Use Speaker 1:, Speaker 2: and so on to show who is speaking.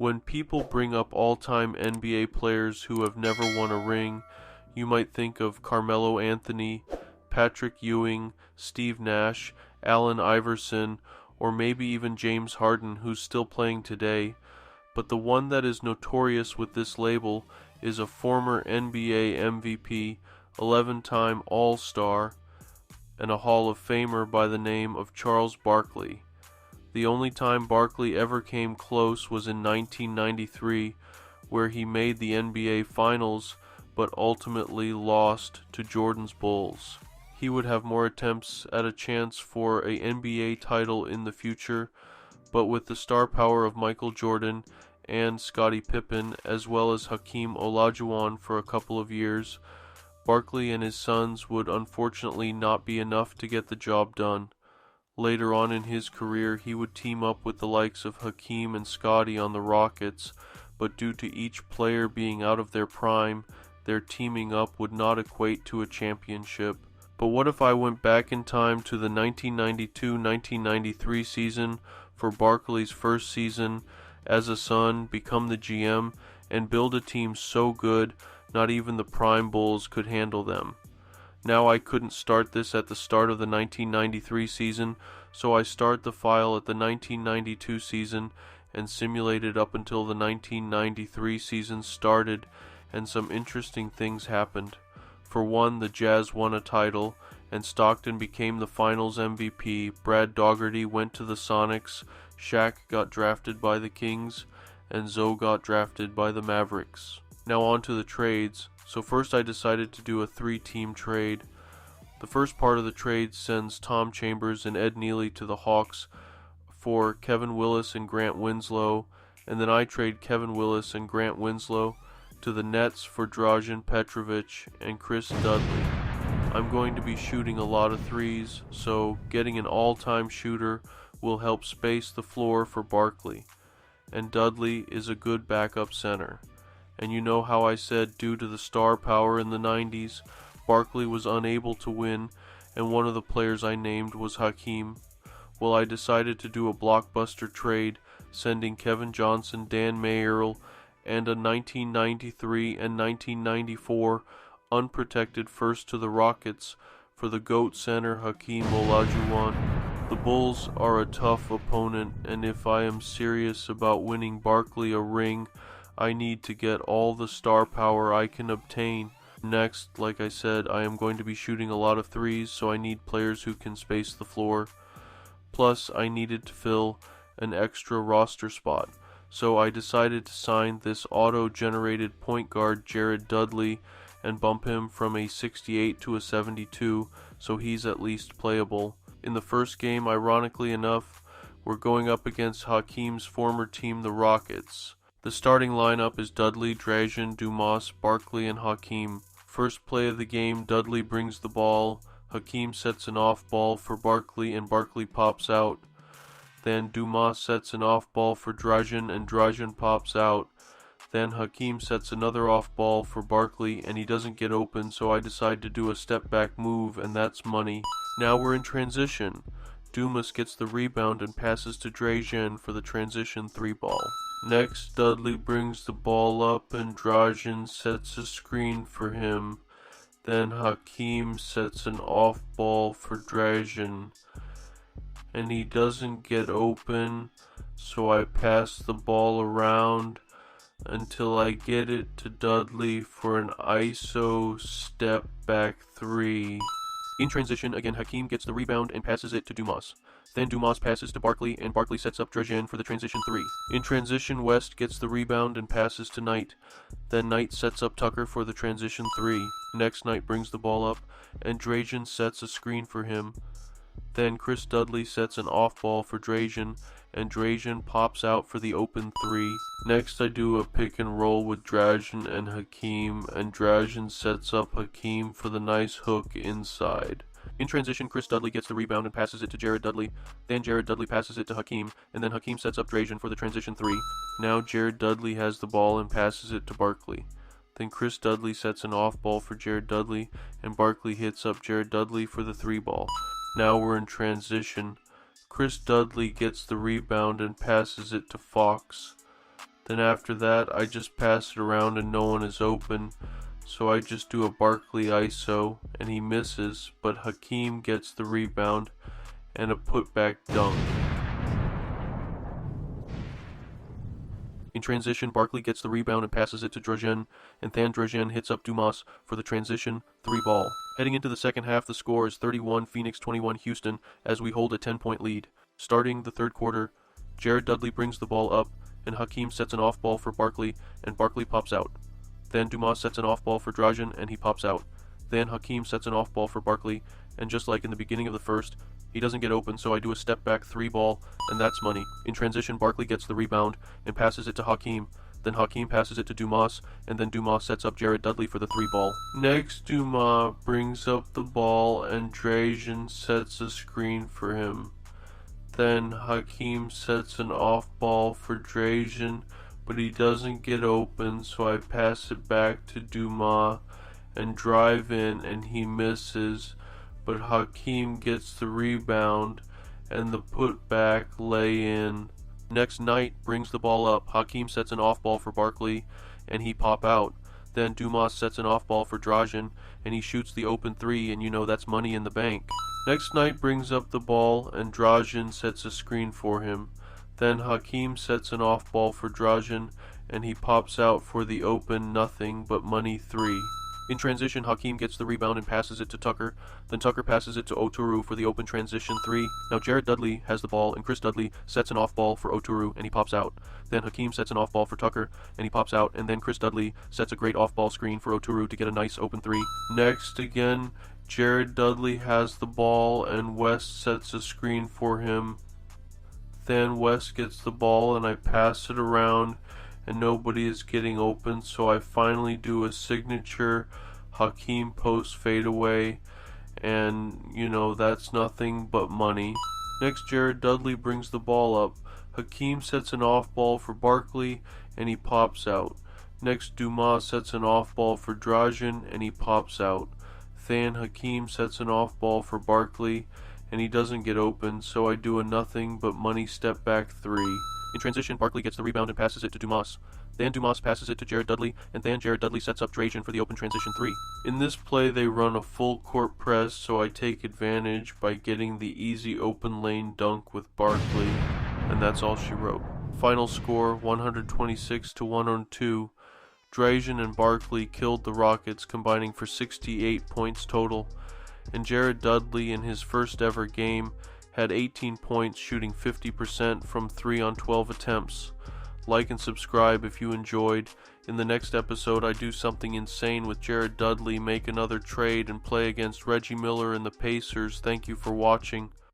Speaker 1: When people bring up all-time NBA players who have never won a ring, you might think of Carmelo Anthony, Patrick Ewing, Steve Nash, Allen Iverson, or maybe even James Harden, who's still playing today. But the one that is notorious with this label is a former NBA MVP, 11-time All-Star, and a Hall of Famer by the name of Charles Barkley. The only time Barkley ever came close was in 1993, where he made the NBA Finals but ultimately lost to Jordan's Bulls. He would have more attempts at a chance for a NBA title in the future, but with the star power of Michael Jordan and Scottie Pippen, as well as Hakeem Olajuwon for a couple of years, Barkley and his sons would unfortunately not be enough to get the job done. Later on in his career, he would team up with the likes of Hakeem and Scottie on the Rockets, but due to each player being out of their prime, their teaming up would not equate to a championship. But what if I went back in time to the 1992-1993 season for Barkley's first season as a Sun, become the GM, and build a team so good not even the prime Bulls could handle them? Now I couldn't start this at the start of the 1993 season, so I start the file at the 1992 season and simulate it up until the 1993 season started, and some interesting things happened. For one, the Jazz won a title, and Stockton became the Finals MVP, Brad Daugherty went to the Sonics, Shaq got drafted by the Kings, and Zoe got drafted by the Mavericks. Now on to the trades. So first I decided to do a 3-team trade. The first part of the trade sends Tom Chambers and Ed Neely to the Hawks for Kevin Willis and Grant Winslow, and then I trade Kevin Willis and Grant Winslow to the Nets for Dražen Petrovic and Chris Dudley. I'm going to be shooting a lot of threes, so getting an all-time shooter will help space the floor for Barkley, and Dudley is a good backup center. And you know how I said due to the star power in the 90s, Barkley was unable to win, and one of the players I named was Hakeem. Well, I decided to do a blockbuster trade, sending Kevin Johnson, Dan Mayerl, and a 1993 and 1994 unprotected first to the Rockets for the GOAT center Hakeem Olajuwon. The Bulls are a tough opponent, and if I am serious about winning Barkley a ring, I need to get all the star power I can obtain. Next, like I said, I am going to be shooting a lot of threes, so I need players who can space the floor. Plus, I needed to fill an extra roster spot, so I decided to sign this auto-generated point guard Jared Dudley and bump him from a 68 to a 72, so he's at least playable. In the first game, ironically enough, we're going up against Hakeem's former team, the Rockets. The starting lineup is Dudley, Dražen, Dumas, Barkley, and Hakeem. First play of the game, Dudley brings the ball, Hakeem sets an off ball for Barkley, and Barkley pops out. Then Dumas sets an off ball for Dražen, and Dražen pops out. Then Hakeem sets another off ball for Barkley, and he doesn't get open, so I decide to do a step back move, and that's money. Now we're in transition. Dumas gets the rebound and passes to Dražen for the transition 3-ball. Next, Dudley brings the ball up and Dražen sets a screen for him. Then Hakeem sets an off ball for Dražen, and he doesn't get open, so I pass the ball around until I get it to Dudley for an ISO step back 3. In transition, again, Hakeem gets the rebound and passes it to Dumas. Then Dumas passes to Barkley, and Barkley sets up Dražen for the transition 3. In transition, West gets the rebound and passes to Knight. Then Knight sets up Tucker for the transition 3. Next, Knight brings the ball up, and Dražen sets a screen for him. Then Chris Dudley sets an off ball for Dražen, and Dražen pops out for the open 3. Next, I do a pick and roll with Dražen and Hakeem, and Dražen sets up Hakeem for the nice hook inside. In transition, Chris Dudley gets the rebound and passes it to Jared Dudley. Then Jared Dudley passes it to Hakeem, and then Hakeem sets up Dražen for the transition 3. Now Jared Dudley has the ball and passes it to Barkley. Then Chris Dudley sets an off ball for Jared Dudley, and Barkley hits up Jared Dudley for the 3-ball. Now we're in transition. Chris Dudley gets the rebound and passes it to Fox. Then after that, I just pass it around and no one is open. So I just do a Barkley ISO and he misses, but Hakeem gets the rebound and a putback dunk. In transition, Barkley gets the rebound and passes it to Drazen, and then Drazen hits up Dumas for the transition 3 ball. Heading into the second half, the score is 31 Phoenix 21 Houston as we hold a 10-point lead. Starting the third quarter, Jared Dudley brings the ball up, and Hakeem sets an off ball for Barkley, and Barkley pops out. Then Dumas sets an off ball for Drazen, and he pops out. Then Hakeem sets an off ball for Barkley, and just like in the beginning of the first, he doesn't get open, so I do a step back 3 ball, and that's money. In transition, Barkley gets the rebound and passes it to Hakeem. Then Hakeem passes it to Dumas, and then Dumas sets up Jared Dudley for the 3 ball. Next, Dumas brings up the ball, and Drazen sets a screen for him. Then Hakeem sets an off ball for Drazen, but he doesn't get open, so I pass it back to Dumas and drive in, and he misses, but Hakeem gets the rebound and the putback lay in. Next, Knight brings the ball up. Hakeem sets an off ball for Barkley and he pop out. Then Dumas sets an off ball for Drazen and he shoots the open 3, and you know that's money in the bank. Next, Knight brings up the ball and Drazen sets a screen for him. Then Hakeem sets an off ball for Drazen and he pops out for the open nothing but money 3. In transition, Hakeem gets the rebound and passes it to Tucker. Then Tucker passes it to Oturu for the open transition 3. Now Jared Dudley has the ball, and Chris Dudley sets an off ball for Oturu, and he pops out. Then Hakeem sets an off ball for Tucker, and he pops out. And then Chris Dudley sets a great off ball screen for Oturu to get a nice open 3. Next, again, Jared Dudley has the ball, and West sets a screen for him. Then West gets the ball, and I pass it around, and nobody is getting open, so I finally do a signature Hakeem post fadeaway, and you know that's nothing but money. Next, Jared Dudley brings the ball up. Hakeem sets an off ball for Barkley and he pops out. Next, Dumas sets an off ball for Drazen and he pops out. Then Hakeem sets an off ball for Barkley and he doesn't get open, so I do a nothing but money step back 3. In transition, Barkley gets the rebound and passes it to Dumas. Then Dumas passes it to Jared Dudley, and then Jared Dudley sets up Drazen for the open transition 3. In this play, they run a full court press, so I take advantage by getting the easy open lane dunk with Barkley, and that's all she wrote. Final score, 126-102. Drazen and Barkley killed the Rockets, combining for 68 points total, and Jared Dudley, in his first ever game, had 18 points, shooting 50% from 3 on 12 attempts. Like and subscribe if you enjoyed. In the next episode, I do something insane with Jared Dudley, make another trade, and play against Reggie Miller and the Pacers. Thank you for watching.